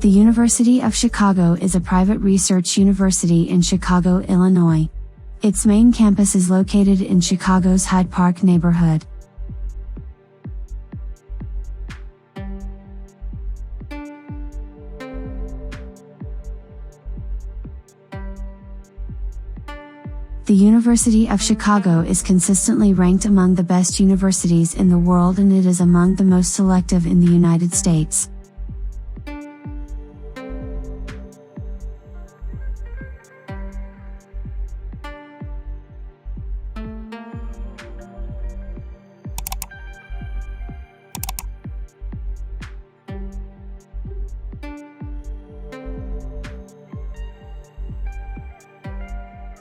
The University of Chicago is a private research university in Chicago, Illinois. Its main campus is located in Chicago's Hyde Park neighborhood. The University of Chicago is consistently ranked among the best universities in the world, and it is among the most selective in the United States.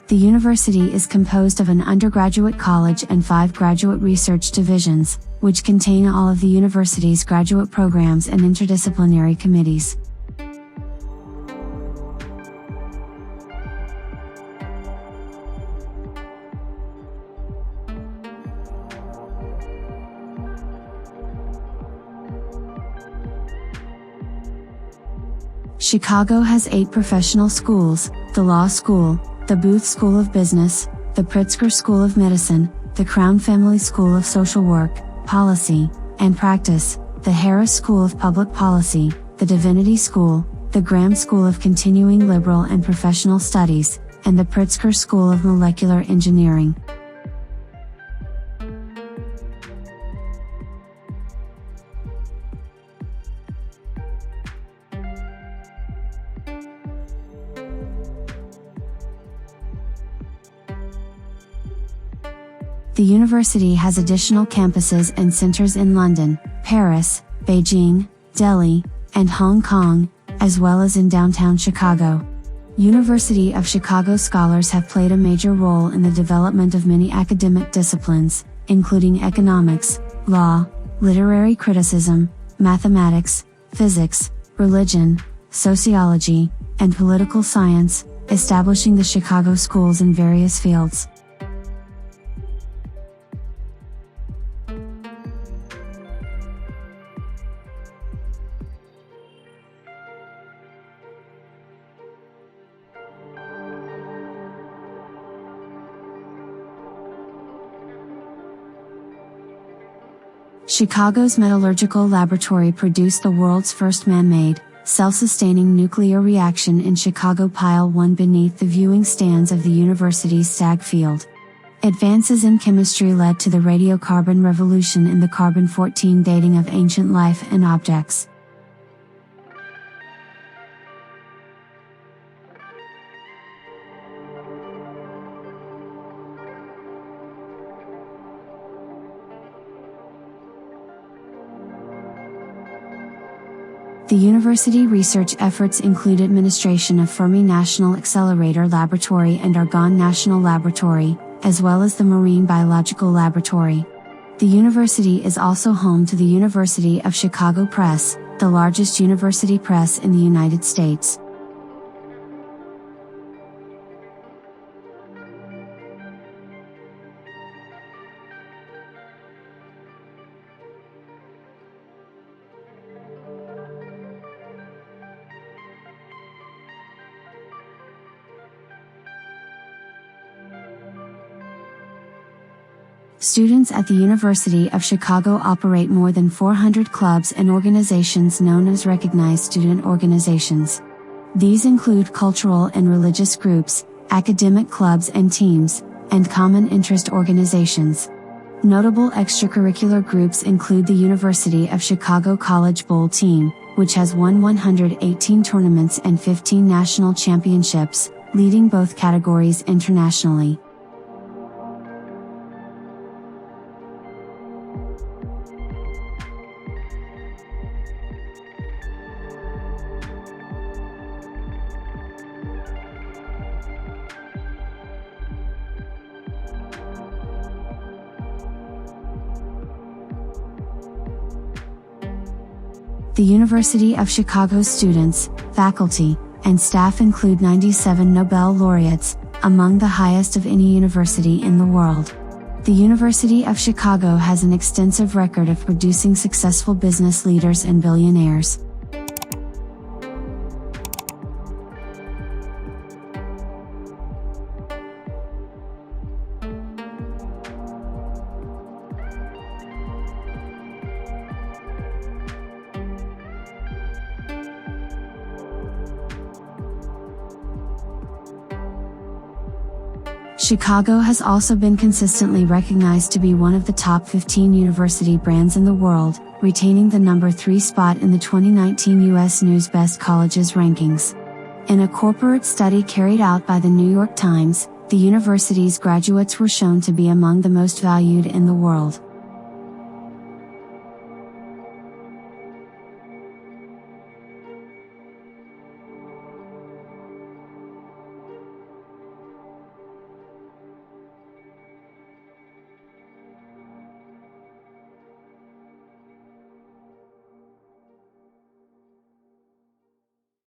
The university is composed of an undergraduate college and 5 graduate research divisions, which contain all of the university's graduate programs and interdisciplinary committees. Chicago has 8 professional schools: the Law School, the Booth School of Business, the Pritzker School of Medicine, the Crown Family School of Social Work, Policy, and Practice, the Harris School of Public Policy, the Divinity School, the Graham School of Continuing Liberal and Professional Studies, and the Pritzker School of Molecular Engineering. The university has additional campuses and centers in London, Paris, Beijing, Delhi, and Hong Kong, as well as in downtown Chicago. University of Chicago scholars have played a major role in the development of many academic disciplines, including economics, law, literary criticism, mathematics, physics, religion, sociology, and political science, establishing the Chicago schools in various fields. Chicago's metallurgical laboratory produced the world's first man-made, self-sustaining nuclear reaction in Chicago Pile 1 beneath the viewing stands of the university's Stagg Field. Advances in chemistry led to the radiocarbon revolution in the carbon-14 dating of ancient life and objects. The university research efforts include administration of Fermi National Accelerator Laboratory and Argonne National Laboratory, as well as the Marine Biological Laboratory. The university is also home to the University of Chicago Press, the largest university press in the United States. Students at the University of Chicago operate more than 400 clubs and organizations known as recognized student organizations. These include cultural and religious groups, academic clubs and teams, and common interest organizations. Notable extracurricular groups include the University of Chicago College Bowl Team, which has won 118 tournaments and 15 national championships, leading both categories internationally. The University of Chicago's students, faculty, and staff include 97 Nobel laureates, among the highest of any university in the world. The University of Chicago has an extensive record of producing successful business leaders and billionaires. Chicago has also been consistently recognized to be one of the top 15 university brands in the world, retaining the number 3 spot in the 2019 U.S. News Best Colleges rankings. In a corporate study carried out by the New York Times, the university's graduates were shown to be among the most valued in the world.